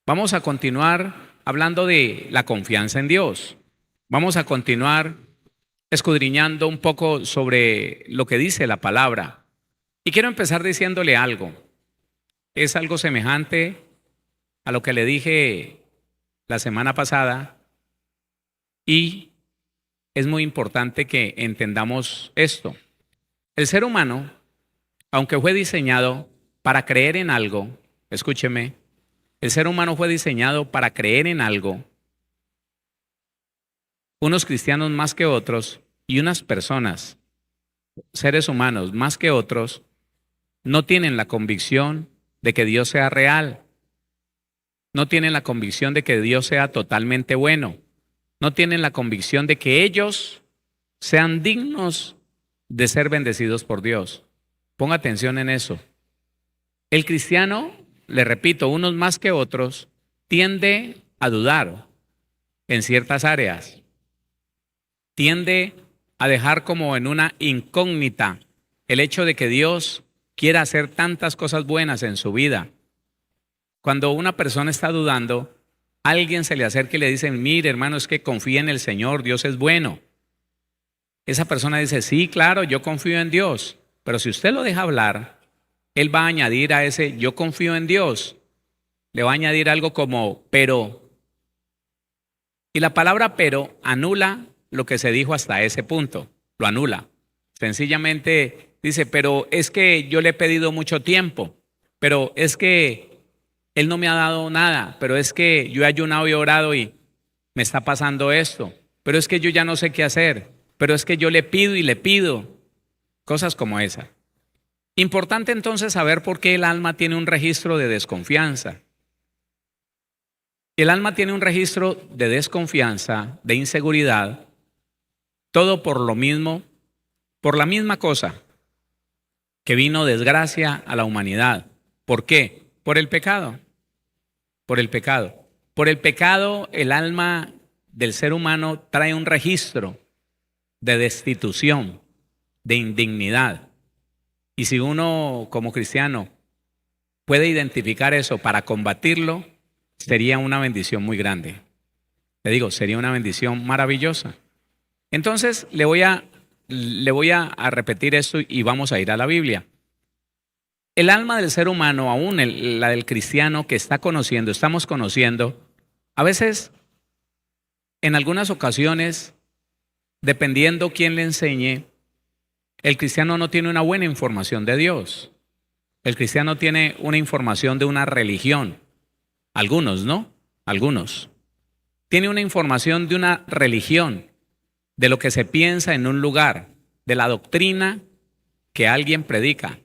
Vamos a continuar hablando de la confianza en Dios. Vamos a continuar escudriñando un poco sobre lo que dice la palabra. Y quiero empezar diciéndole algo. Es algo semejante a lo que le dije la semana pasada y es muy importante que entendamos esto. El ser humano, aunque fue diseñado para creer en algo, escúcheme, el ser humano fue diseñado para creer en algo, unos cristianos más que otros y unas personas, seres humanos más que otros, no tienen la convicción de que Dios sea real, no tienen la convicción de que Dios sea totalmente bueno, no tienen la convicción de que ellos sean dignos de ser bendecidos por Dios. Ponga atención en eso. El cristiano, le repito, unos más que otros, tiende a dudar en ciertas áreas. Tiende a dejar como en una incógnita el hecho de que Dios quiera hacer tantas cosas buenas en su vida. Cuando una persona está dudando, alguien se le acerca y le dice: mire, hermano, es que confía en el Señor, Dios es bueno. Esa persona dice: sí, claro, yo confío en Dios. Pero si usted lo deja hablar, él va a añadir a ese yo confío en Dios, le va a añadir algo como pero. Y la palabra pero anula lo que se dijo hasta ese punto, lo anula. Sencillamente dice: pero es que yo le he pedido mucho tiempo, pero es que él no me ha dado nada, pero es que yo he ayunado y orado y me está pasando esto, pero es que yo ya no sé qué hacer, pero es que yo le pido y le pido, cosas como esa. Importante entonces saber por qué el alma tiene un registro de desconfianza. El alma tiene un registro de desconfianza, de inseguridad, todo por lo mismo, por la misma cosa que vino desgracia a la humanidad. ¿Por qué? Por el pecado. Por el pecado. Por el pecado, el alma del ser humano trae un registro de destitución, de indignidad. Y si uno como cristiano puede identificar eso para combatirlo, sería una bendición muy grande. Le digo, sería una bendición maravillosa. Entonces le voy a repetir esto y vamos a ir a la Biblia. El alma del ser humano, aún la del cristiano que estamos conociendo, a veces, en algunas ocasiones, dependiendo quién le enseñe, el cristiano no tiene una buena información de Dios. El cristiano tiene una información de una religión. Algunos, ¿no? Algunos. Tiene una información de una religión, de lo que se piensa en un lugar, de la doctrina que alguien predica,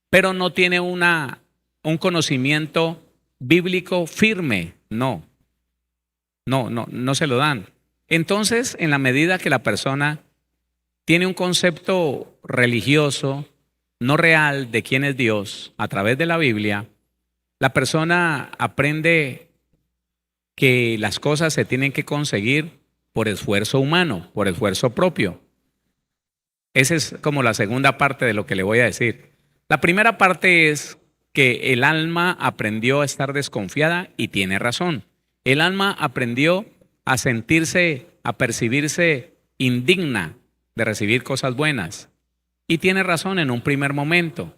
pero no tiene un conocimiento bíblico firme. No se lo dan. Entonces, en la medida que la persona tiene un concepto religioso, no real, de quién es Dios, a través de la Biblia, la persona aprende que las cosas se tienen que conseguir por esfuerzo humano, por esfuerzo propio. Esa es como la segunda parte de lo que le voy a decir. La primera parte es que el alma aprendió a estar desconfiada y tiene razón. El alma aprendió a sentirse, a percibirse indigna de recibir cosas buenas. Y tiene razón en un primer momento.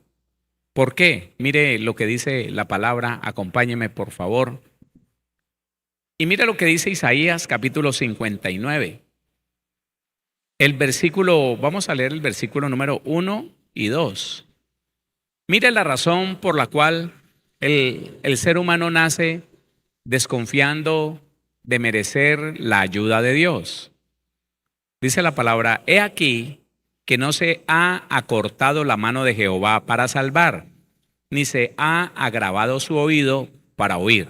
¿Por qué? Mire lo que dice la palabra, acompáñeme por favor. Y mire lo que dice Isaías capítulo 59. Vamos a leer el versículo número 1 y 2. Mire la razón por la cual el ser humano nace desconfiando de merecer la ayuda de Dios. Dice la palabra: he aquí que no se ha acortado la mano de Jehová para salvar, ni se ha agravado su oído para oír.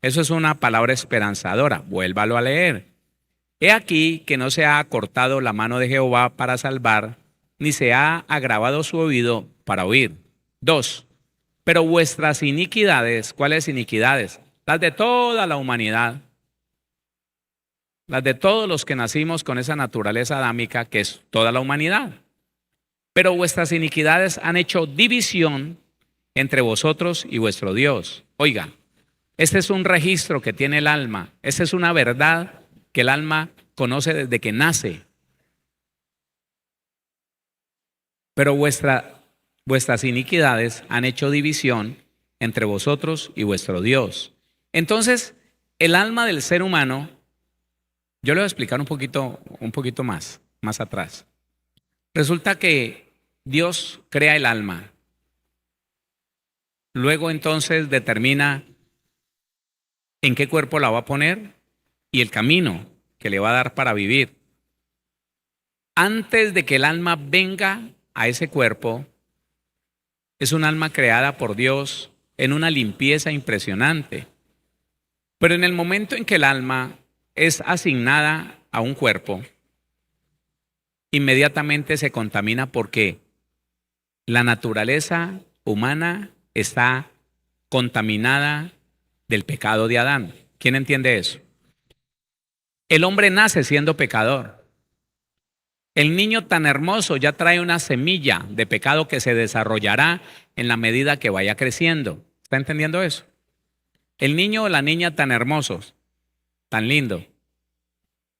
Eso es una palabra esperanzadora. Vuélvalo a leer. He aquí que no se ha acortado la mano de Jehová para salvar, ni se ha agravado su oído para oír. 2. Pero vuestras iniquidades, ¿cuáles iniquidades? Las de toda la humanidad. Las de todos los que nacimos con esa naturaleza adámica que es toda la humanidad. Pero vuestras iniquidades han hecho división entre vosotros y vuestro Dios. Oiga, Este es un registro que tiene el alma. Esta es una verdad que el alma conoce desde que nace. Pero vuestras iniquidades han hecho división entre vosotros y vuestro Dios. Entonces, el alma del ser humano, yo le voy a explicar un poquito más atrás. Resulta que Dios crea el alma. Luego entonces determina en qué cuerpo la va a poner y el camino que le va a dar para vivir. Antes de que el alma venga a ese cuerpo, es un alma creada por Dios en una limpieza impresionante. Pero en el momento en que el alma es asignada a un cuerpo, inmediatamente se contamina porque la naturaleza humana está contaminada del pecado de Adán. ¿Quién entiende eso? El hombre nace siendo pecador. El niño tan hermoso ya trae una semilla de pecado que se desarrollará en la medida que vaya creciendo. ¿Está entendiendo eso? El niño o la niña tan hermosos, tan lindo,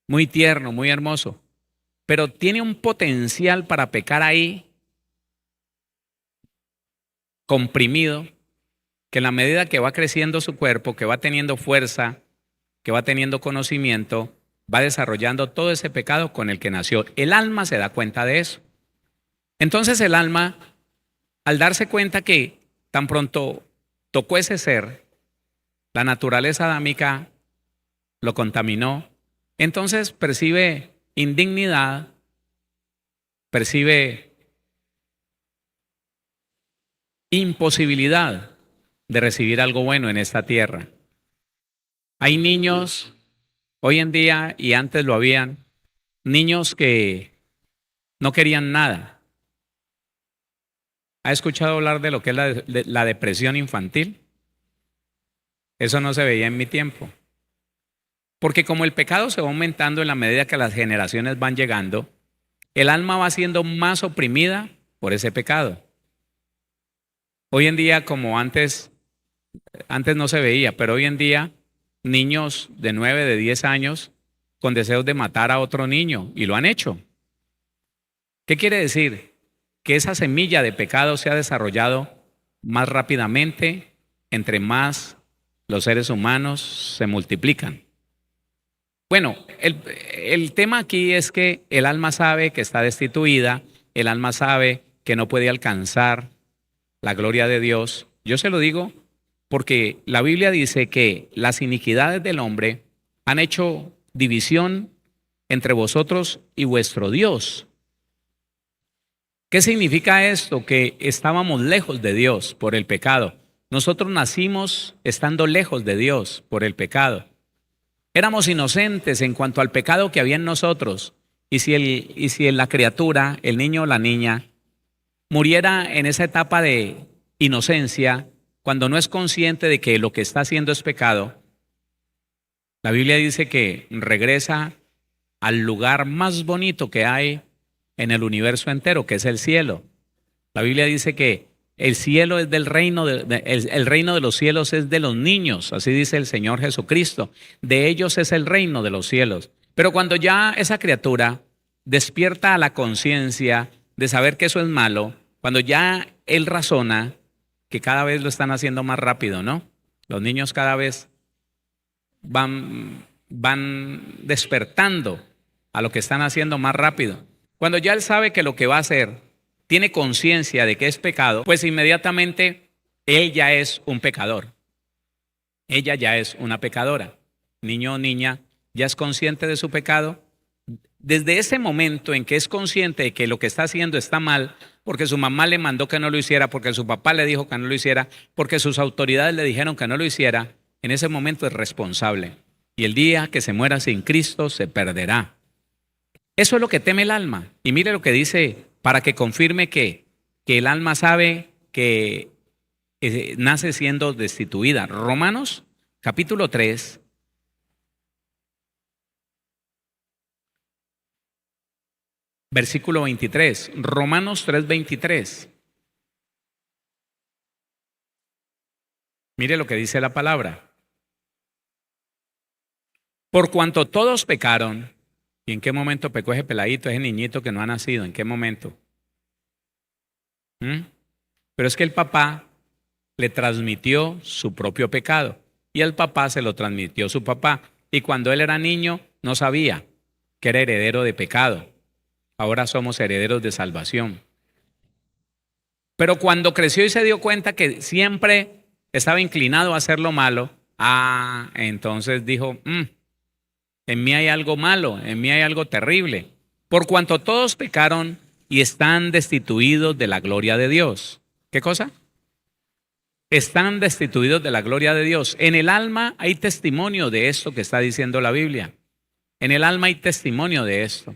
muy tierno, muy hermoso, pero tiene un potencial para pecar ahí comprimido, que en la medida que va creciendo su cuerpo, que va teniendo fuerza, que va teniendo conocimiento, va desarrollando todo ese pecado con el que nació. El alma se da cuenta de eso. Entonces el alma, al darse cuenta que tan pronto tocó ese ser, la naturaleza adámica lo contaminó, entonces percibe indignidad, percibe imposibilidad de recibir algo bueno en esta tierra. Hay niños, hoy en día y antes lo habían, niños que no querían nada. ¿Ha escuchado hablar de lo que es la depresión infantil? Eso no se veía en mi tiempo. Porque como el pecado se va aumentando en la medida que las generaciones van llegando, el alma va siendo más oprimida por ese pecado. Hoy en día, como antes no se veía, pero hoy en día niños de 9, de 10 años con deseos de matar a otro niño y lo han hecho. ¿Qué quiere decir? Que esa semilla de pecado se ha desarrollado más rápidamente entre más los seres humanos se multiplican. Bueno, el tema aquí es que el alma sabe que está destituida, el alma sabe que no puede alcanzar la gloria de Dios. Yo se lo digo porque la Biblia dice que las iniquidades del hombre han hecho división entre vosotros y vuestro Dios. ¿Qué significa esto? Que estábamos lejos de Dios por el pecado. Nosotros nacimos estando lejos de Dios por el pecado. Éramos inocentes en cuanto al pecado que había en nosotros. Y si la criatura, el niño o la niña, muriera en esa etapa de inocencia, cuando no es consciente de que lo que está haciendo es pecado, la Biblia dice que regresa al lugar más bonito que hay en el universo entero, que es el cielo. La Biblia dice que el cielo es del reino, el reino de los cielos es de los niños, así dice el Señor Jesucristo. De ellos es el reino de los cielos. Pero cuando ya esa criatura despierta a la conciencia de saber que eso es malo, cuando ya él razona, que cada vez lo están haciendo más rápido, ¿no? Los niños cada vez van despertando a lo que están haciendo más rápido. Cuando ya él sabe que lo que va a hacer tiene conciencia de que es pecado, pues inmediatamente él ya es un pecador. Ella ya es una pecadora. Niño o niña ya es consciente de su pecado. Desde ese momento en que es consciente de que lo que está haciendo está mal, porque su mamá le mandó que no lo hiciera, porque su papá le dijo que no lo hiciera, porque sus autoridades le dijeron que no lo hiciera, en ese momento es responsable. Y el día que se muera sin Cristo se perderá. Eso es lo que teme el alma. Y mire lo que dice para que confirme que el alma sabe que nace siendo destituida. Romanos capítulo 3. Versículo 23, Romanos 3:23. Mire lo que dice la palabra. Por cuanto todos pecaron, ¿y en qué momento pecó ese peladito, ese niñito que no ha nacido? ¿En qué momento? Pero es que el papá le transmitió su propio pecado y el papá se lo transmitió su papá. Y cuando él era niño no sabía que era heredero de pecado. Ahora somos herederos de salvación. Pero cuando creció y se dio cuenta que siempre estaba inclinado a hacer lo malo, entonces dijo, en mí hay algo malo, en mí hay algo terrible. Por cuanto todos pecaron y están destituidos de la gloria de Dios. ¿Qué cosa? Están destituidos de la gloria de Dios. En el alma hay testimonio de esto que está diciendo la Biblia. En el alma hay testimonio de esto.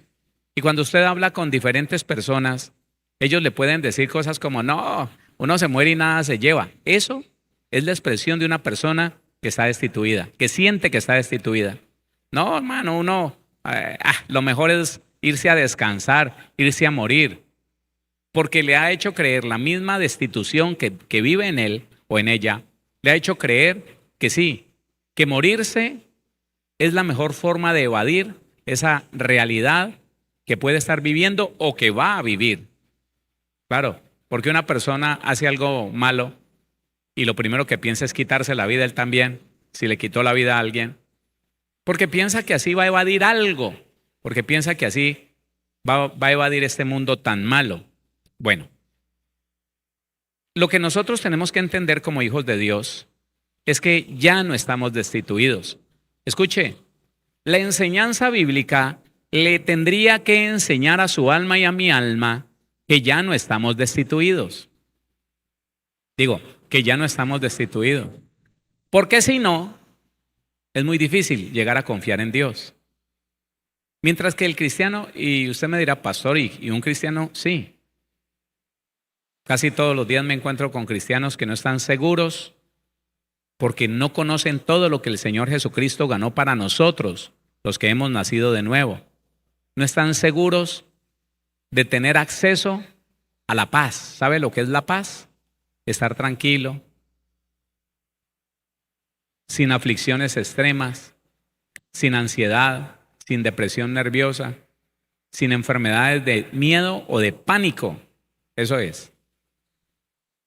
Y cuando usted habla con diferentes personas, ellos le pueden decir cosas como, no, uno se muere y nada se lleva. Eso es la expresión de una persona que está destituida, que siente que está destituida. No, hermano, lo mejor es irse a descansar, irse a morir, porque le ha hecho creer la misma destitución que vive en él o en ella, le ha hecho creer que sí, que morirse es la mejor forma de evadir esa realidad que puede estar viviendo o que va a vivir. Claro, porque una persona hace algo malo y lo primero que piensa es quitarse la vida él también, si le quitó la vida a alguien, porque piensa que así va a evadir algo, porque piensa que así va a evadir este mundo tan malo. Bueno, lo que nosotros tenemos que entender como hijos de Dios es que ya no estamos destituidos. Escuche, la enseñanza bíblica le tendría que enseñar a su alma y a mi alma que ya no estamos destituidos. Digo, que ya no estamos destituidos. Porque si no, es muy difícil llegar a confiar en Dios. Mientras que el cristiano, y usted me dirá, pastor, ¿y un cristiano? Sí. Casi todos los días me encuentro con cristianos que no están seguros porque no conocen todo lo que el Señor Jesucristo ganó para nosotros, los que hemos nacido de nuevo. No están seguros de tener acceso a la paz. ¿Sabe lo que es la paz? Estar tranquilo, sin aflicciones extremas, sin ansiedad, sin depresión nerviosa, sin enfermedades de miedo o de pánico. Eso es.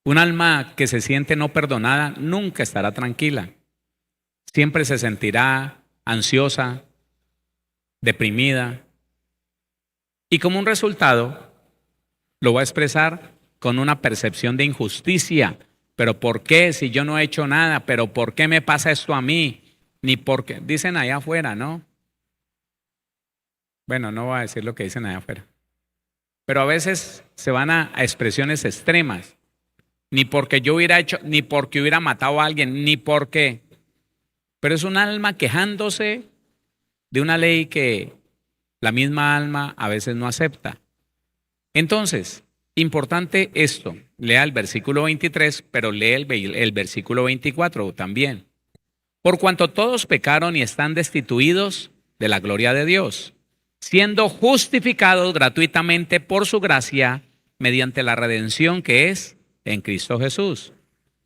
Un alma que se siente no perdonada nunca estará tranquila. Siempre se sentirá ansiosa, deprimida. Y como un resultado, lo va a expresar con una percepción de injusticia. ¿Pero por qué si yo no he hecho nada? ¿Pero por qué me pasa esto a mí? Ni por qué. Dicen allá afuera, ¿no? Bueno, no voy a decir lo que dicen allá afuera. Pero a veces se van a expresiones extremas. Ni porque yo hubiera hecho, ni porque hubiera matado a alguien, ni porque. Pero es un alma quejándose de una ley que la misma alma a veces no acepta. Entonces, importante esto, lea el versículo 23, pero lee el versículo 24 también. Por cuanto todos pecaron y están destituidos de la gloria de Dios, siendo justificados gratuitamente por su gracia mediante la redención que es en Cristo Jesús.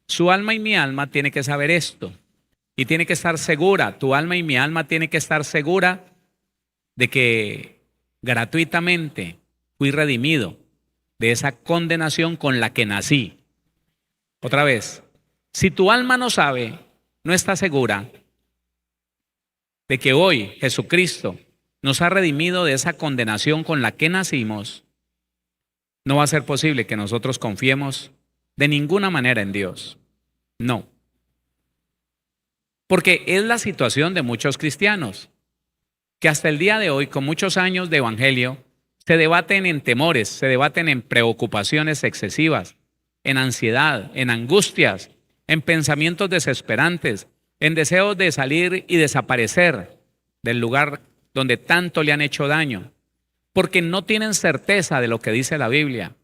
Su alma y mi alma tiene que saber esto y tiene que estar segura, tu alma y mi alma tiene que estar segura de que gratuitamente fui redimido de esa condenación con la que nací. Otra vez, si tu alma no sabe, no está segura de que hoy Jesucristo nos ha redimido de esa condenación con la que nacimos, no va a ser posible que nosotros confiemos de ninguna manera en Dios. No. Porque es la situación de muchos cristianos que hasta el día de hoy, con muchos años de evangelio, se debaten en temores, se debaten en preocupaciones excesivas, en ansiedad, en angustias, en pensamientos desesperantes, en deseos de salir y desaparecer del lugar donde tanto le han hecho daño, porque no tienen certeza de lo que dice la Biblia,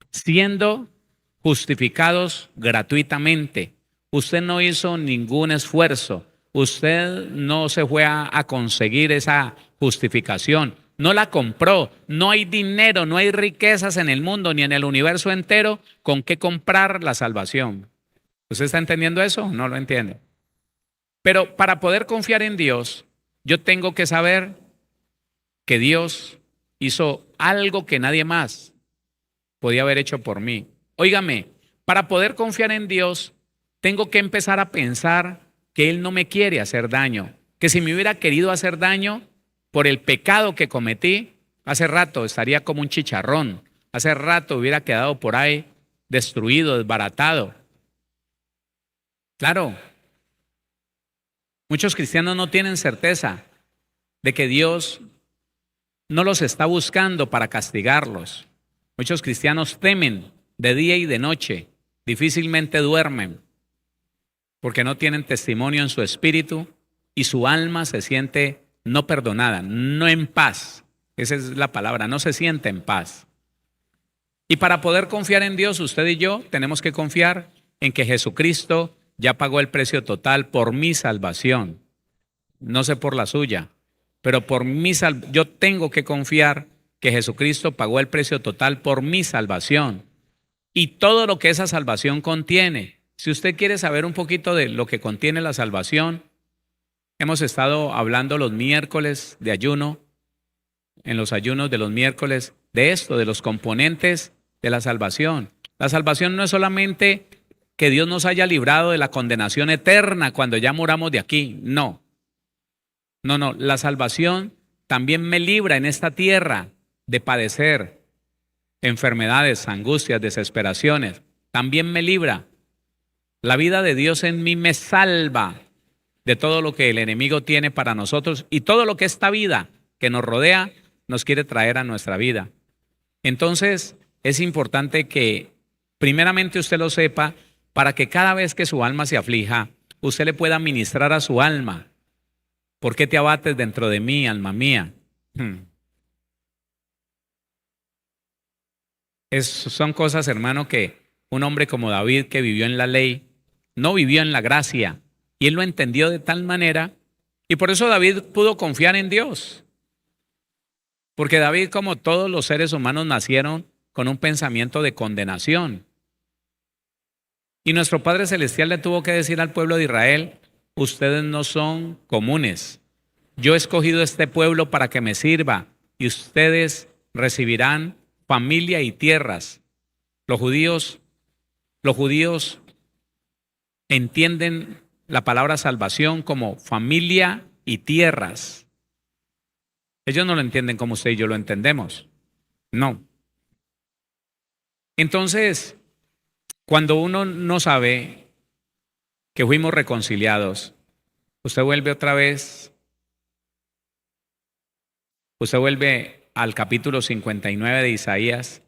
siendo justificados gratuitamente. Usted no hizo ningún esfuerzo, usted no se fue a conseguir esa justificación, no la compró, no hay dinero, no hay riquezas en el mundo ni en el universo entero con qué comprar la salvación. ¿Usted está entendiendo eso? No lo entiende. Pero para poder confiar en Dios, Yo tengo que saber que Dios hizo algo que nadie más podía haber hecho por mí. Óigame, para poder confiar en Dios, tengo que empezar a pensar que Él no me quiere hacer daño, que si me hubiera querido hacer daño por el pecado que cometí, hace rato estaría como un chicharrón, hace rato hubiera quedado por ahí destruido, desbaratado. Claro, muchos cristianos no tienen certeza de que Dios no los está buscando para castigarlos. Muchos cristianos temen de día y de noche, difícilmente duermen, porque no tienen testimonio en su espíritu y su alma se siente no perdonada, no en paz. Esa es la palabra, no se siente en paz. Y para poder confiar en Dios, usted y yo tenemos que confiar en que Jesucristo ya pagó el precio total por mi salvación. No sé por la suya, pero por mi salvación. Yo tengo que confiar que Jesucristo pagó el precio total por mi salvación. Y todo lo que esa salvación contiene. Si usted quiere saber un poquito de lo que contiene la salvación, hemos estado hablando los miércoles de ayuno, en los ayunos de los miércoles, de esto, de los componentes de la salvación. La salvación no es solamente que Dios nos haya librado de la condenación eterna cuando ya muramos de aquí, no. No, la salvación también me libra en esta tierra de padecer enfermedades, angustias, desesperaciones. También me libra. La vida de Dios en mí me salva de todo lo que el enemigo tiene para nosotros y todo lo que esta vida que nos rodea nos quiere traer a nuestra vida. Entonces, es importante que primeramente usted lo sepa para que cada vez que su alma se aflija, usted le pueda ministrar a su alma. ¿Por qué te abates dentro de mí, alma mía? Son cosas, hermano, que un hombre como David, que vivió en la ley, no vivió en la gracia, y él lo entendió de tal manera, y por eso David pudo confiar en Dios. Porque David, como todos los seres humanos, nacieron con un pensamiento de condenación. Y nuestro Padre Celestial le tuvo que decir al pueblo de Israel: ustedes no son comunes. Yo he escogido este pueblo para que me sirva, y ustedes recibirán familia y tierras. Los judíos entienden la palabra salvación como familia y tierras. Ellos no lo entienden como usted y yo lo entendemos. No. Entonces, cuando uno no sabe que fuimos reconciliados, usted vuelve al capítulo 59 de Isaías,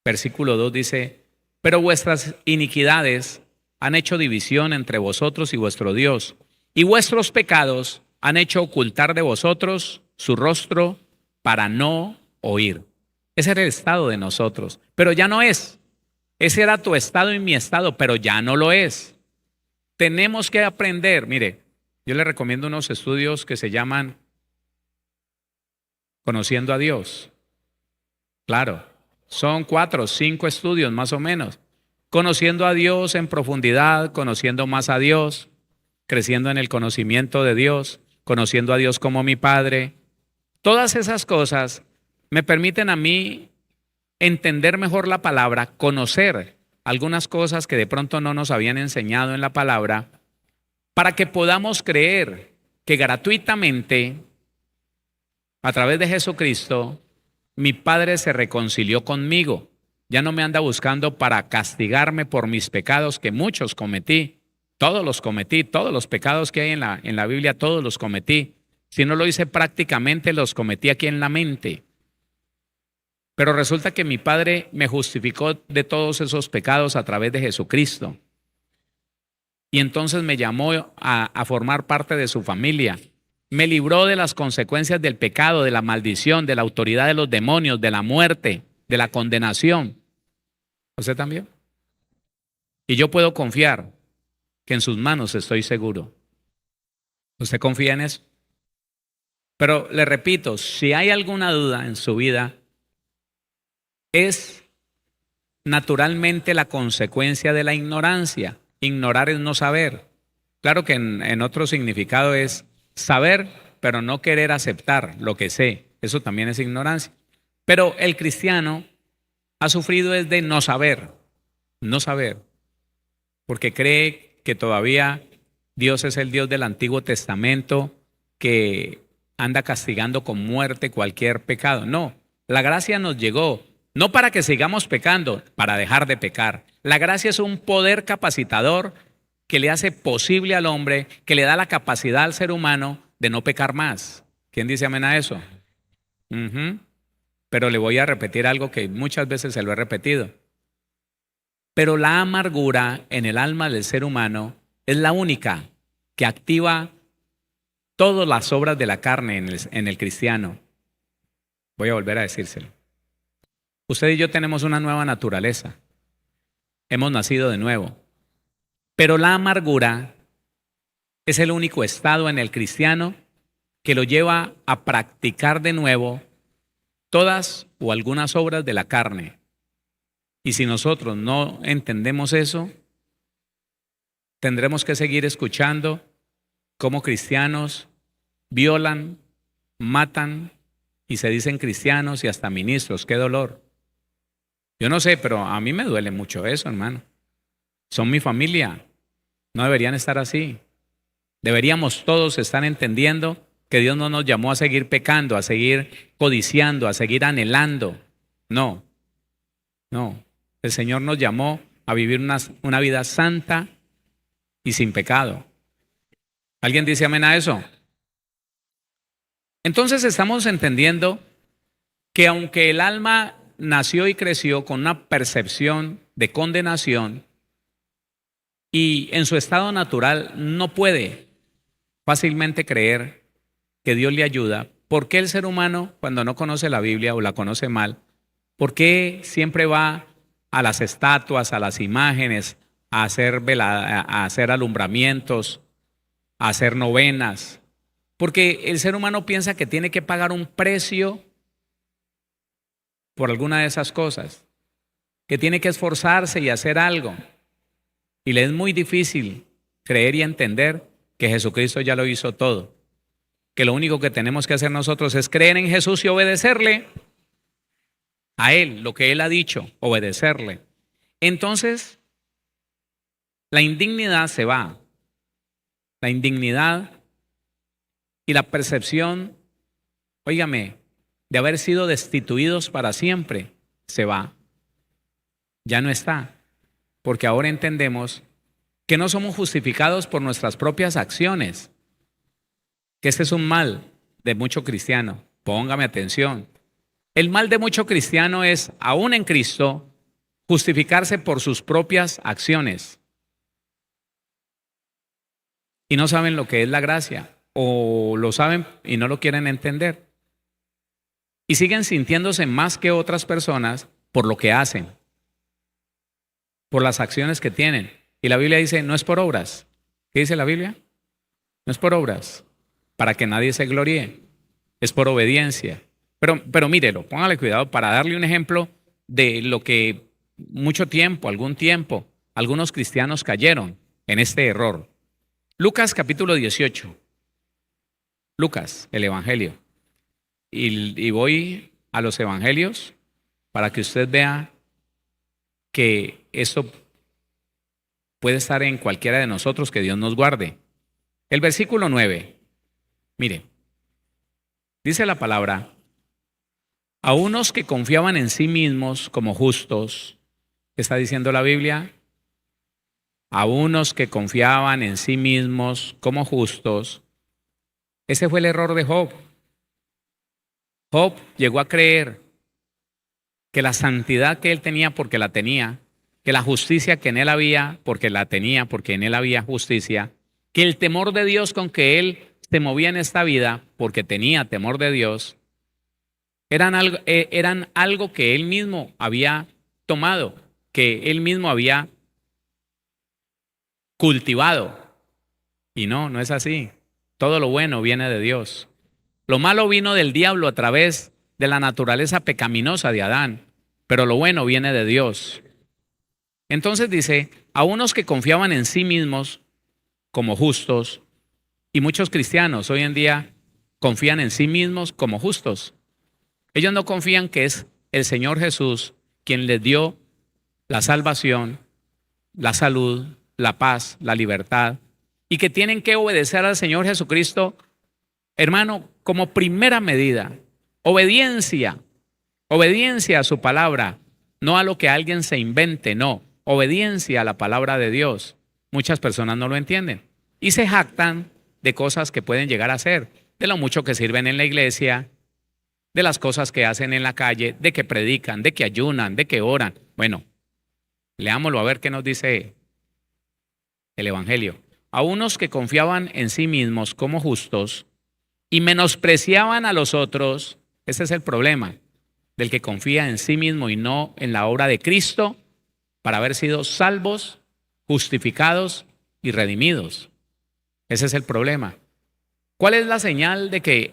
versículo 2 dice: pero vuestras iniquidades han hecho división entre vosotros y vuestro Dios, y vuestros pecados han hecho ocultar de vosotros su rostro para no oír. Ese era el estado de nosotros, pero ya no es. Ese era tu estado y mi estado, pero ya no lo es. Tenemos que aprender. Mire, yo le recomiendo unos estudios que se llaman Conociendo a Dios. Claro, son 4 o 5 estudios más o menos. Conociendo a Dios en profundidad, conociendo más a Dios, creciendo en el conocimiento de Dios, conociendo a Dios como mi Padre. Todas esas cosas me permiten a mí entender mejor la palabra, conocer algunas cosas que de pronto no nos habían enseñado en la palabra, para que podamos creer que gratuitamente, a través de Jesucristo, mi Padre se reconcilió conmigo. Ya no me anda buscando para castigarme por mis pecados, que muchos cometí. Todos los cometí, todos los pecados que hay en la Biblia, todos los cometí. Si no lo hice prácticamente, los cometí aquí en la mente. Pero resulta que mi Padre me justificó de todos esos pecados a través de Jesucristo. Y entonces me llamó a formar parte de su familia. Me libró de las consecuencias del pecado, de la maldición, de la autoridad de los demonios, de la muerte, de la condenación. ¿Usted también? Y yo puedo confiar que en sus manos estoy seguro. ¿Usted confía en eso? Pero le repito, si hay alguna duda en su vida, es naturalmente la consecuencia de la ignorancia. Ignorar es no saber. Claro que en otro significado es Saber, pero no querer aceptar lo que sé. Eso también es ignorancia. Pero el cristiano ha sufrido es de no saber, porque cree que todavía Dios es el Dios del Antiguo Testamento que anda castigando con muerte cualquier pecado. No, la gracia nos llegó, no para que sigamos pecando, para dejar de pecar. La gracia es un poder capacitador que le hace posible al hombre, que le da la capacidad al ser humano de no pecar más. ¿Quién dice amén a eso? Ujú. Pero le voy a repetir algo que muchas veces se lo he repetido. Pero la amargura en el alma del ser humano es la única que activa todas las obras de la carne en el cristiano. Voy a volver a decírselo. Usted y yo tenemos una nueva naturaleza. Hemos nacido de nuevo. Pero la amargura es el único estado en el cristiano que lo lleva a practicar de nuevo todas o algunas obras de la carne. Y si nosotros no entendemos eso, tendremos que seguir escuchando cómo cristianos violan, matan y se dicen cristianos y hasta ministros. ¡Qué dolor! Yo no sé, pero a mí me duele mucho eso, hermano. Son mi familia. No deberían estar así. Deberíamos todos estar entendiendo que Dios no nos llamó a seguir pecando, a seguir codiciando, a seguir anhelando. No, no. El Señor nos llamó a vivir una vida santa y sin pecado. ¿Alguien dice amén a eso? Entonces estamos entendiendo que aunque el alma nació y creció con una percepción de condenación y en su estado natural no puede fácilmente creer que Dios le ayuda, ¿por qué el ser humano, cuando no conoce la Biblia o la conoce mal, por qué siempre va a las estatuas, a las imágenes, a hacer alumbramientos, a hacer novenas? Porque el ser humano piensa que tiene que pagar un precio por alguna de esas cosas, que tiene que esforzarse y hacer algo. Y le es muy difícil creer y entender que Jesucristo ya lo hizo todo. Que lo único que tenemos que hacer nosotros es creer en Jesús y obedecerle a Él, lo que Él ha dicho, obedecerle. Entonces, la indignidad se va. La indignidad y la percepción, óigame, de haber sido destituidos para siempre, se va. Ya no está. Porque ahora entendemos que no somos justificados por nuestras propias acciones. Que ese es un mal de mucho cristiano. Póngame atención. El mal de mucho cristiano es, aún en Cristo, justificarse por sus propias acciones. Y no saben lo que es la gracia. O lo saben y no lo quieren entender. Y siguen sintiéndose más que otras personas por lo que hacen, por las acciones que tienen. Y la Biblia dice, no es por obras. ¿Qué dice la Biblia? No es por obras, para que nadie se gloríe. Es por obediencia. Pero mírelo, póngale cuidado para darle un ejemplo de lo que algún tiempo, algunos cristianos cayeron en este error. Lucas capítulo 18. Lucas, el Evangelio. Y voy a los Evangelios para que usted vea que esto puede estar en cualquiera de nosotros, que Dios nos guarde. El versículo 9, mire, dice la palabra, a unos que confiaban en sí mismos como justos, ¿qué está diciendo la Biblia? A unos que confiaban en sí mismos como justos. Ese fue el error de Job. Job llegó a creer que la santidad que él tenía porque la tenía, que la justicia que en él había porque la tenía, porque en él había justicia, que el temor de Dios con que él se movía en esta vida porque tenía temor de Dios, eran algo que él mismo había tomado, que él mismo había cultivado. Y no es así. Todo lo bueno viene de Dios. Lo malo vino del diablo a través de la naturaleza pecaminosa de Adán, pero lo bueno viene de Dios. Entonces dice, a unos que confiaban en sí mismos como justos Y muchos cristianos hoy en día confían en sí mismos como justos. Ellos no confían que es el Señor Jesús quien les dio la salvación, la salud, la paz, la libertad, y que tienen que obedecer al Señor Jesucristo, hermano, como primera medida. Obediencia, obediencia a su palabra, no a lo que alguien se invente, no, obediencia a la palabra de Dios. Muchas personas no lo entienden y se jactan de cosas que pueden llegar a ser, de lo mucho que sirven en la iglesia, de las cosas que hacen en la calle, de que predican, de que ayunan, de que oran. Bueno, leámoslo a ver qué nos dice el Evangelio. A unos que confiaban en sí mismos como justos y menospreciaban a los otros, ese es el problema del que confía en sí mismo y no en la obra de Cristo para haber sido salvos, justificados y redimidos. Ese es el problema. ¿Cuál es la señal de que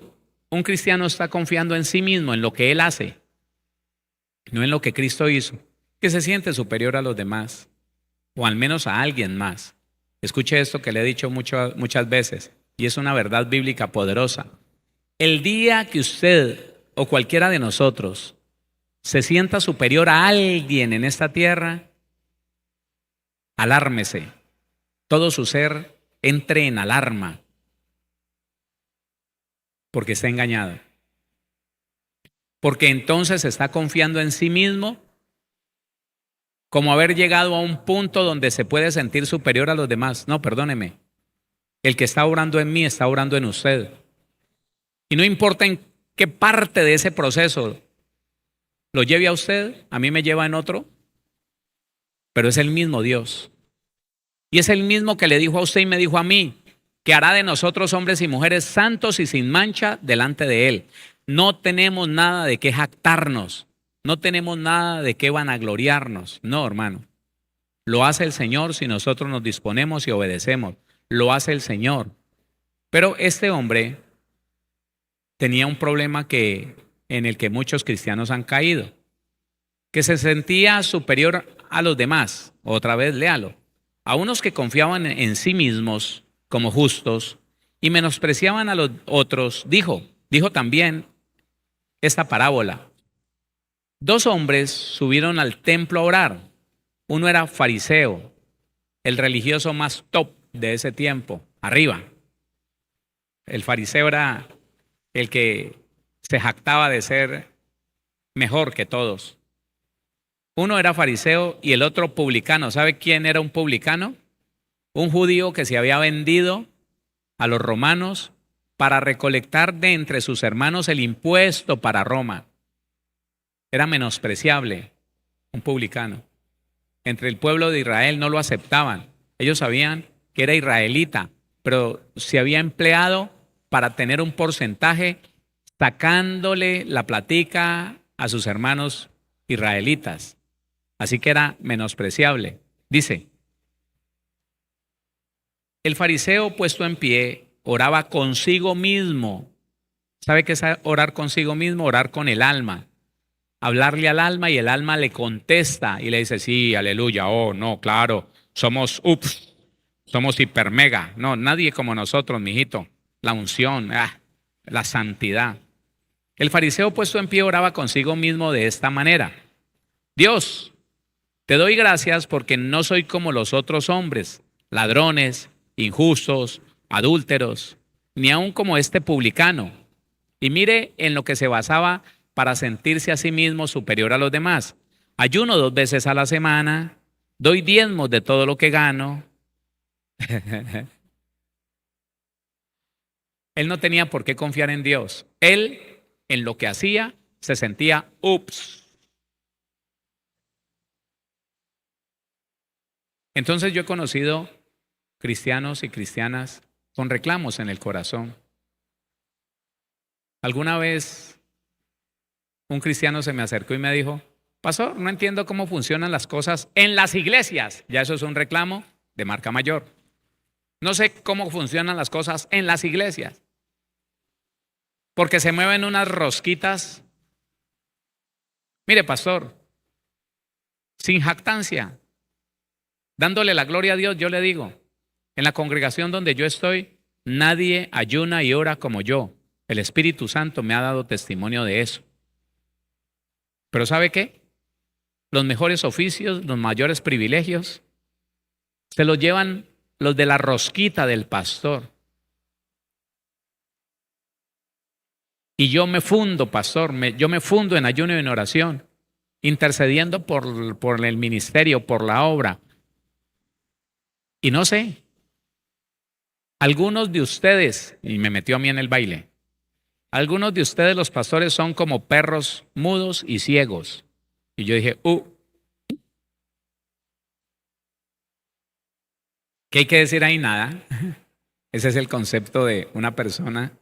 un cristiano está confiando en sí mismo, en lo que él hace, no en lo que Cristo hizo? Que se siente superior a los demás, o al menos a alguien más. Escuche esto que le he dicho muchas veces, y es una verdad bíblica poderosa. El día que usted o cualquiera de nosotros se sienta superior a alguien en esta tierra, alármese. Todo su ser entre en alarma, porque está engañado. Porque entonces está confiando en sí mismo, como haber llegado a un punto donde se puede sentir superior a los demás. No, perdóneme. El que está orando en mí está orando en usted. Y no importa en qué parte de ese proceso lo lleve a usted, a mí me lleva en otro, pero es el mismo Dios. Y es el mismo que le dijo a usted y me dijo a mí, que hará de nosotros hombres y mujeres santos y sin mancha delante de Él. No tenemos nada de qué jactarnos, no tenemos nada de qué vanagloriarnos. No, hermano. Lo hace el Señor si nosotros nos disponemos y obedecemos. Lo hace el Señor. Pero este hombre tenía un problema en el que muchos cristianos han caído, que se sentía superior a los demás. Otra vez, léalo. A unos que confiaban en sí mismos como justos y menospreciaban a los otros, dijo también esta parábola. Dos hombres subieron al templo a orar. Uno era fariseo, el religioso más top de ese tiempo, arriba. El fariseo era el que se jactaba de ser mejor que todos. Uno era fariseo y el otro publicano. ¿Sabe quién era un publicano? Un judío que se había vendido a los romanos para recolectar de entre sus hermanos el impuesto para Roma. Era menospreciable, un publicano. Entre el pueblo de Israel no lo aceptaban. Ellos sabían que era israelita, pero se había empleado para tener un porcentaje sacándole la platica a sus hermanos israelitas. Así que era menospreciable. Dice, el fariseo puesto en pie oraba consigo mismo. ¿Sabe qué es orar consigo mismo? Orar con el alma. Hablarle al alma y el alma le contesta y le dice, sí, aleluya, oh, no, claro, somos hiper mega. No, nadie como nosotros, mijito. La unción, la santidad. El fariseo puesto en pie oraba consigo mismo de esta manera. Dios, te doy gracias porque no soy como los otros hombres, ladrones, injustos, adúlteros, ni aun como este publicano. Y mire en lo que se basaba para sentirse a sí mismo superior a los demás. Ayuno 2 veces a la semana, doy diezmos de todo lo que gano. Él no tenía por qué confiar en Dios. Él, en lo que hacía, se sentía ups. Entonces yo he conocido cristianos y cristianas con reclamos en el corazón. Alguna vez un cristiano se me acercó y me dijo, pastor, no entiendo cómo funcionan las cosas en las iglesias. Ya eso es un reclamo de marca mayor. No sé cómo funcionan las cosas en las iglesias. Porque se mueven unas rosquitas. Mire, pastor, sin jactancia, dándole la gloria a Dios, yo le digo, en la congregación donde yo estoy, Nadie ayuna y ora como yo. El Espíritu Santo me ha dado testimonio de eso. Pero ¿sabe qué? Los mejores oficios, los mayores privilegios, se los llevan los de la rosquita del pastor. Y yo me fundo, pastor, yo me fundo en ayuno y en oración, intercediendo por el ministerio, por la obra. Y no sé, algunos de ustedes, y me metió a mí en el baile, algunos de ustedes los pastores son como perros mudos y ciegos. Y yo dije, ¿qué hay que decir ahí? Nada. Ese es el concepto de una persona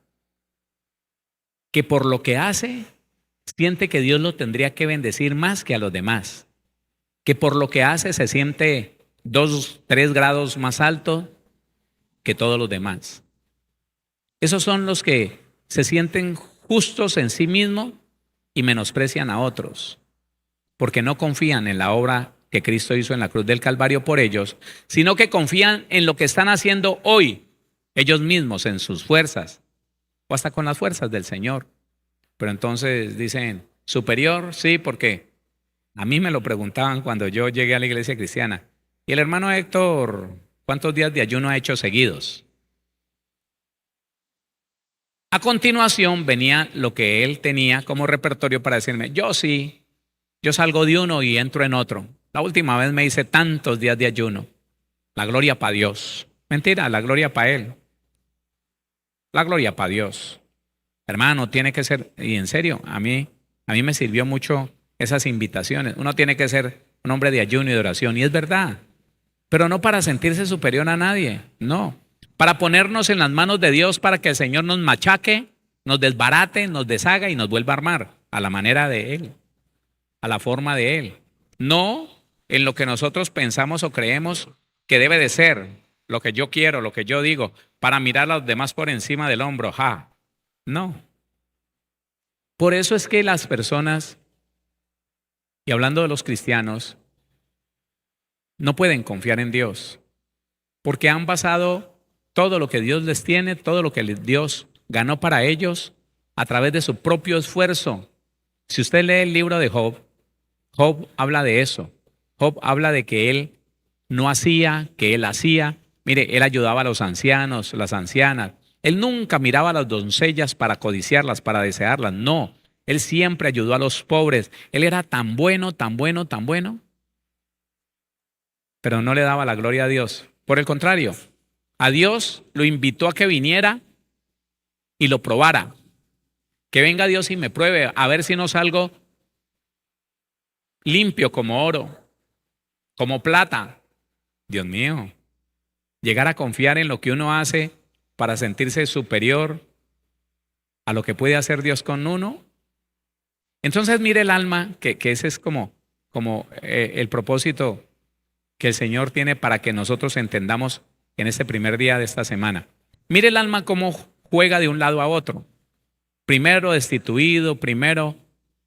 que por lo que hace, siente que Dios lo tendría que bendecir más que a los demás. Que por lo que hace se siente 2, 3 grados más alto que todos los demás. Esos son los que se sienten justos en sí mismos y menosprecian a otros, porque no confían en la obra que Cristo hizo en la cruz del Calvario por ellos, sino que confían en lo que están haciendo hoy, ellos mismos, en sus fuerzas, o hasta con las fuerzas del Señor. Pero entonces dicen, superior, sí, porque a mí me lo preguntaban cuando yo llegué a la iglesia cristiana. Y el hermano Héctor, ¿cuántos días de ayuno ha hecho seguidos? A continuación venía lo que él tenía como repertorio para decirme, yo sí, yo salgo de uno y entro en otro. La última vez me hice tantos días de ayuno. La gloria para Dios. Mentira, la gloria para él. La gloria para Dios. Hermano, tiene que ser, y en serio, a mí me sirvió mucho esas invitaciones. Uno tiene que ser un hombre de ayuno y de oración, y es verdad. Pero no para sentirse superior a nadie, no. Para ponernos en las manos de Dios para que el Señor nos machaque, nos desbarate, nos deshaga y nos vuelva a armar a la manera de Él, a la forma de Él. No en lo que nosotros pensamos o creemos que debe de ser, lo que yo quiero, lo que yo digo, para mirar a los demás por encima del hombro. No. Por eso es que las personas, y hablando de los cristianos, no pueden confiar en Dios, porque han basado todo lo que Dios les tiene, todo lo que Dios ganó para ellos, a través de su propio esfuerzo. Si usted lee el libro de Job, Job habla de eso. Job habla de que él no hacía, que él hacía. Mire, él ayudaba a los ancianos, las ancianas. Él nunca miraba a las doncellas para codiciarlas, para desearlas. No, él siempre ayudó a los pobres. Él era tan bueno, tan bueno, tan bueno, pero no le daba la gloria a Dios. Por el contrario, a Dios lo invitó a que viniera y lo probara. Que venga Dios y me pruebe, a ver si no salgo limpio como oro, como plata. Dios mío, llegar a confiar en lo que uno hace para sentirse superior a lo que puede hacer Dios con uno. Entonces mire el alma, que ese es como el propósito que el Señor tiene para que nosotros entendamos en este primer día de esta semana. Mire el alma cómo juega de un lado a otro. Primero destituido, primero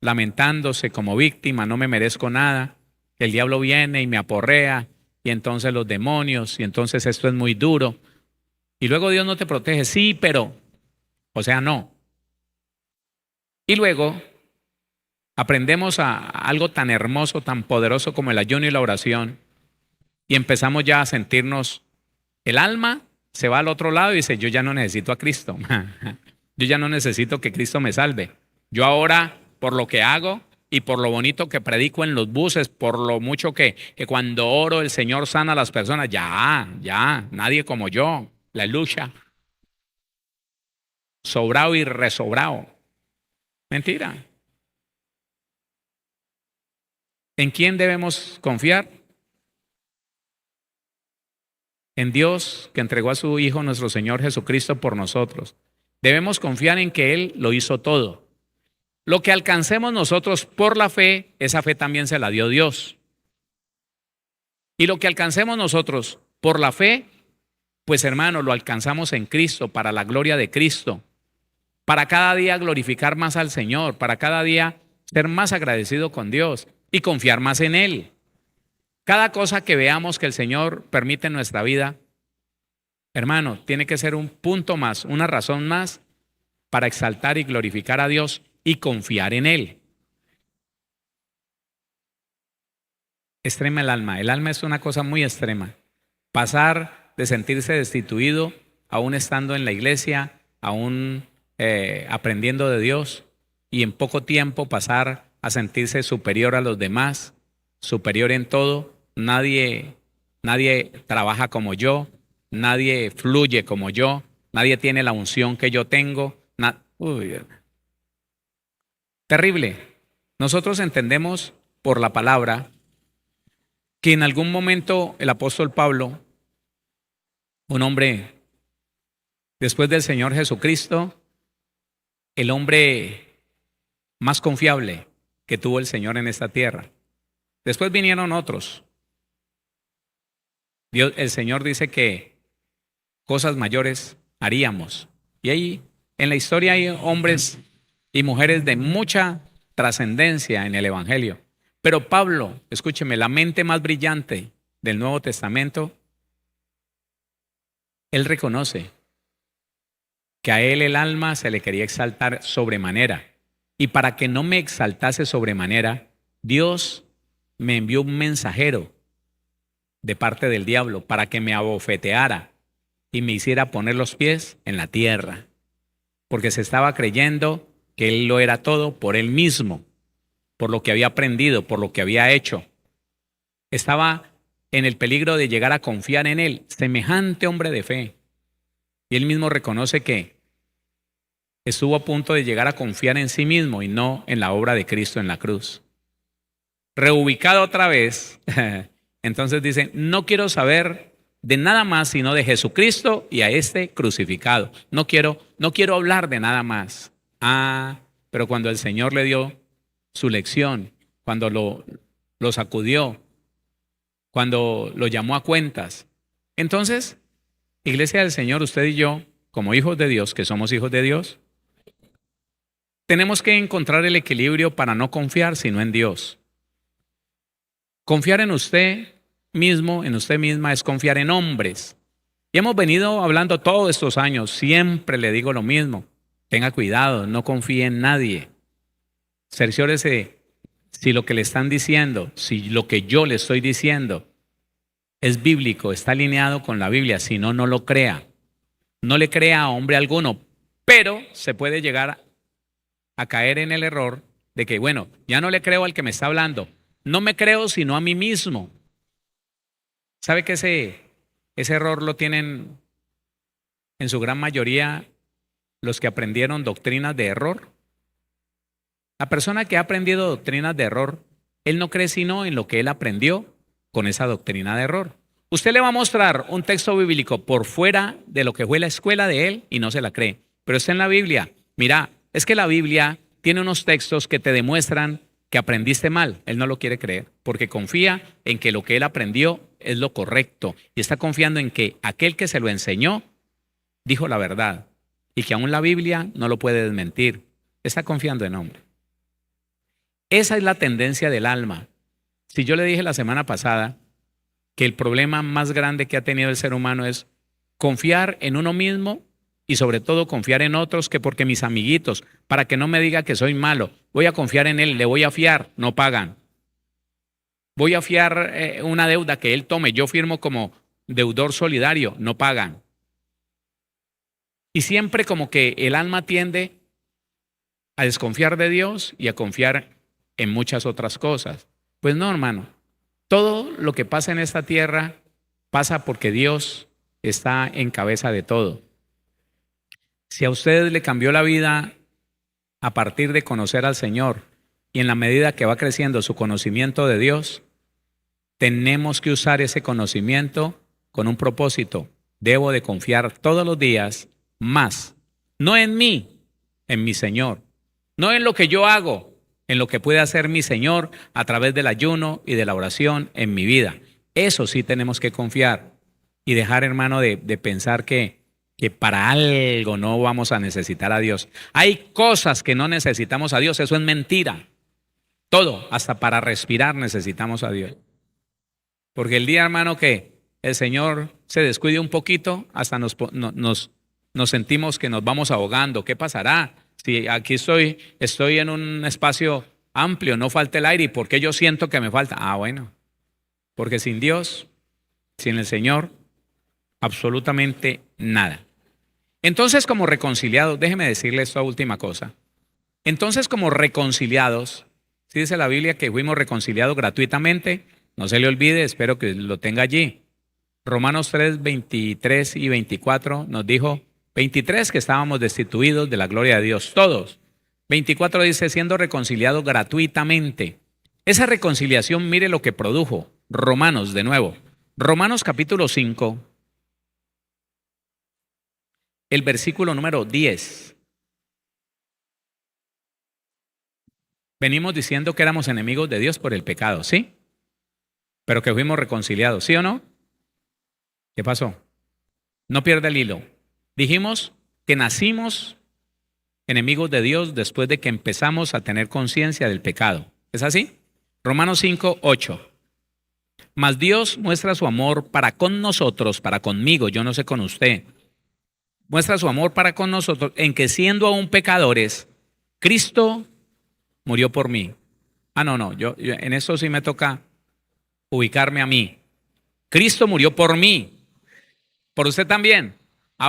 lamentándose como víctima, no me merezco nada. El diablo viene y me aporrea, y entonces los demonios, y entonces esto es muy duro. Y luego Dios no te protege, sí, pero, o sea, no. Y luego aprendemos a algo tan hermoso, tan poderoso como el ayuno y la oración, y empezamos ya a sentirnos, el alma se va al otro lado y dice, yo ya no necesito a Cristo. Yo ya no necesito que Cristo me salve. Yo ahora, por lo que hago y por lo bonito que predico en los buses, por lo mucho que cuando oro el Señor sana a las personas, ya, nadie como yo, la lucha. Sobrado y resobrado. Mentira. ¿En quién debemos confiar? En Dios, que entregó a su Hijo, nuestro Señor Jesucristo, por nosotros. Debemos confiar en que Él lo hizo todo. Lo que alcancemos nosotros por la fe, esa fe también se la dio Dios. Y lo que alcancemos nosotros por la fe, pues hermano, lo alcanzamos en Cristo, para la gloria de Cristo. Para cada día glorificar más al Señor, para cada día ser más agradecido con Dios y confiar más en Él. Cada cosa que veamos que el Señor permite en nuestra vida, Hermano, tiene que ser un punto más, una razón más para exaltar y glorificar a Dios y confiar en Él. Extrema el alma. El alma es una cosa muy extrema. Pasar de sentirse destituido, aún estando en la iglesia, aún aprendiendo de Dios, y en poco tiempo pasar a sentirse superior a los demás, superior en todo. Nadie trabaja como yo, nadie fluye como yo, nadie tiene la unción que yo tengo. Uy, terrible. Nosotros entendemos por la palabra que en algún momento el apóstol Pablo, un hombre después del Señor Jesucristo, el hombre más confiable que tuvo el Señor en esta tierra. Después vinieron otros. El Señor dice que cosas mayores haríamos. Y ahí en la historia hay hombres y mujeres de mucha trascendencia en el Evangelio. Pero Pablo, escúcheme, la mente más brillante del Nuevo Testamento, él reconoce que a él el alma se le quería exaltar sobremanera. Y para que no me exaltase sobremanera, Dios me envió un mensajero de parte del diablo para que me abofeteara y me hiciera poner los pies en la tierra. Porque se estaba creyendo que él lo era todo por él mismo, por lo que había aprendido, por lo que había hecho. Estaba en el peligro de llegar a confiar en él, semejante hombre de fe. Y él mismo reconoce que estuvo a punto de llegar a confiar en sí mismo y no en la obra de Cristo en la cruz. Reubicado otra vez, entonces dice, no quiero saber de nada más sino de Jesucristo y a este crucificado. No quiero hablar de nada más. Pero cuando el Señor le dio su lección, cuando lo sacudió, cuando lo llamó a cuentas. Entonces, Iglesia del Señor, usted y yo, como hijos de Dios, que somos hijos de Dios, tenemos que encontrar el equilibrio para no confiar sino en Dios. Confiar en usted mismo, en usted misma, es confiar en hombres. Y hemos venido hablando todos estos años, siempre le digo lo mismo. Tenga cuidado, no confíe en nadie. Cerciórese si lo que le están diciendo, si lo que yo le estoy diciendo es bíblico, está alineado con la Biblia, si no, no lo crea. No le crea a hombre alguno, pero se puede llegar a caer en el error de que, bueno, ya no le creo al que me está hablando, no me creo sino a mí mismo. ¿Sabe que ese error lo tienen en su gran mayoría los que aprendieron doctrinas de error? La persona que ha aprendido doctrinas de error, él no cree sino en lo que él aprendió con esa doctrina de error. Usted le va a mostrar un texto bíblico por fuera de lo que fue la escuela de él y no se la cree. Pero está en la Biblia. Mira, es que la Biblia tiene unos textos que te demuestran que aprendiste mal. Él no lo quiere creer porque confía en que lo que él aprendió es lo correcto y está confiando en que aquel que se lo enseñó dijo la verdad y que aún la Biblia no lo puede desmentir. Está confiando en hombre. Esa es la tendencia del alma. Si yo le dije la semana pasada que el problema más grande que ha tenido el ser humano es confiar en uno mismo y sobre todo confiar en otros, que porque mis amiguitos, para que no me diga que soy malo, voy a confiar en él, le voy a fiar, no pagan. Voy a fiar una deuda que él tome, yo firmo como deudor solidario, no pagan. Y siempre como que el alma tiende a desconfiar de Dios y a confiar en muchas otras cosas. Pues no, hermano. Todo lo que pasa en esta tierra pasa porque Dios está en cabeza de todo. Si a usted le cambió la vida a partir de conocer al Señor y en la medida que va creciendo su conocimiento de Dios, tenemos que usar ese conocimiento con un propósito. Debo de confiar todos los días más, no en mí, en mi Señor, no en lo que yo hago, en lo que puede hacer mi Señor a través del ayuno y de la oración en mi vida. Eso sí tenemos que confiar y dejar, hermano, de pensar que para algo no vamos a necesitar a Dios. Hay cosas que no necesitamos a Dios, eso es mentira. Todo, hasta para respirar necesitamos a Dios. Porque el día, hermano, que el Señor se descuide un poquito, hasta nos sentimos que nos vamos ahogando. ¿Qué pasará? Si aquí estoy en un espacio amplio, no falta el aire, ¿y por qué yo siento que me falta? Bueno, porque sin Dios, sin el Señor, absolutamente nada. Entonces, como reconciliados, déjeme decirle esta última cosa. Entonces, como reconciliados, ¿sí dice la Biblia que fuimos reconciliados gratuitamente? No se le olvide, espero que lo tenga allí. Romanos 3, 23 y 24 nos dijo, 23 que estábamos destituidos de la gloria de Dios, todos. 24 dice, siendo reconciliados gratuitamente. Esa reconciliación, mire lo que produjo. Romanos, de nuevo. Romanos capítulo 5, el versículo número 10. Venimos diciendo que éramos enemigos de Dios por el pecado, ¿sí? Pero que fuimos reconciliados, ¿sí o no? ¿Qué pasó? No pierda el hilo. Dijimos que nacimos enemigos de Dios después de que empezamos a tener conciencia del pecado. ¿Es así? Romanos 5, 8. Mas Dios muestra su amor para con nosotros, para conmigo, yo no sé con usted. Muestra su amor para con nosotros en que siendo aún pecadores, Cristo murió por mí. No, yo en eso sí me toca ubicarme a mí. Cristo murió por mí. ¿Por usted también?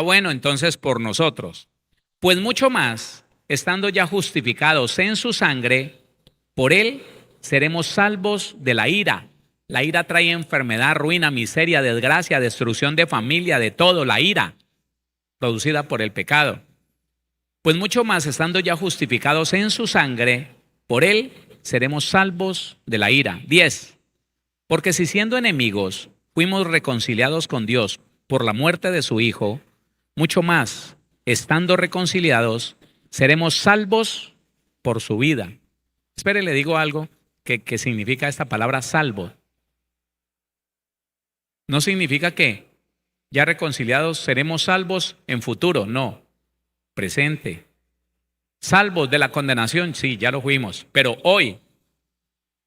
Bueno, entonces por nosotros. Pues mucho más, estando ya justificados en su sangre, por él seremos salvos de la ira. La ira trae enfermedad, ruina, miseria, desgracia, destrucción de familia, de todo, la ira producida por el pecado. Pues mucho más, estando ya justificados en su sangre, por él seremos salvos de la ira. 10. Porque si siendo enemigos fuimos reconciliados con Dios por la muerte de su Hijo, mucho más, estando reconciliados, seremos salvos por su vida. Espere, le digo algo que significa esta palabra salvo. No significa que ya reconciliados seremos salvos en futuro, no, presente. Salvos de la condenación, sí, ya lo fuimos, pero hoy,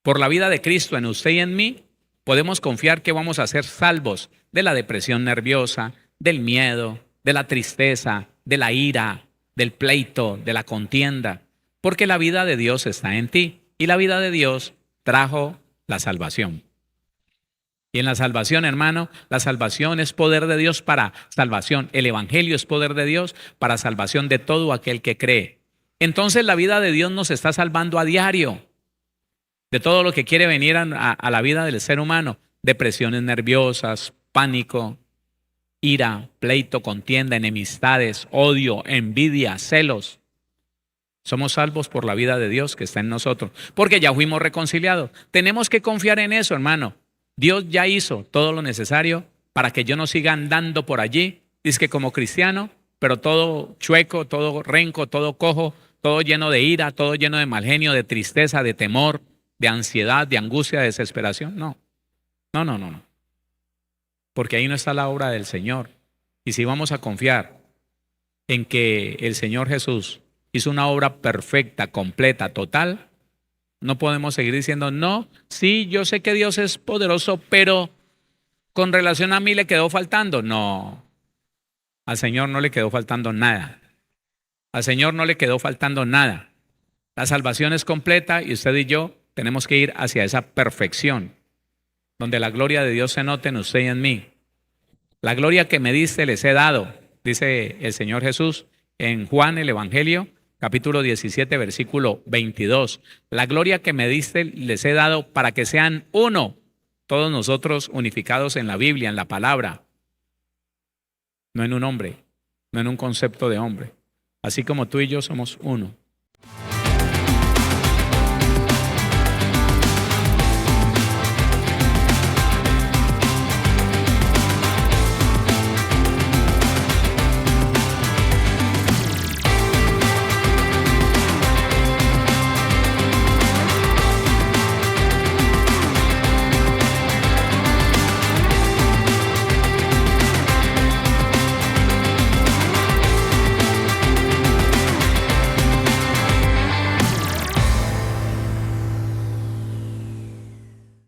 por la vida de Cristo en usted y en mí, podemos confiar que vamos a ser salvos de la depresión nerviosa, del miedo, de la tristeza, de la ira, del pleito, de la contienda, porque la vida de Dios está en ti y la vida de Dios trajo la salvación. Y en la salvación, hermano, la salvación es poder de Dios para salvación. El evangelio es poder de Dios para salvación de todo aquel que cree. Entonces la vida de Dios nos está salvando a diario de todo lo que quiere venir a la vida del ser humano. Depresiones nerviosas, pánico, ira, pleito, contienda, enemistades, odio, envidia, celos. Somos salvos por la vida de Dios que está en nosotros, porque ya fuimos reconciliados. Tenemos que confiar en eso, hermano. Dios ya hizo todo lo necesario para que yo no siga andando por allí, dizque como cristiano, pero todo chueco, todo renco, todo cojo, todo lleno de ira, todo lleno de mal genio, de tristeza, de temor, de ansiedad, de angustia, de desesperación. No. Porque ahí no está la obra del Señor. Y si vamos a confiar en que el Señor Jesús hizo una obra perfecta, completa, total, no podemos seguir diciendo, no, sí, yo sé que Dios es poderoso, pero con relación a mí le quedó faltando. No, al Señor no le quedó faltando nada. Al Señor no le quedó faltando nada. La salvación es completa y usted y yo tenemos que ir hacia esa perfección, donde la gloria de Dios se note en usted y en mí. La gloria que me diste les he dado, dice el Señor Jesús en Juan el Evangelio, capítulo 17, versículo 22. La gloria que me diste les he dado para que sean uno, todos nosotros unificados en la Biblia, en la palabra, no en un hombre, no en un concepto de hombre, así como tú y yo somos uno.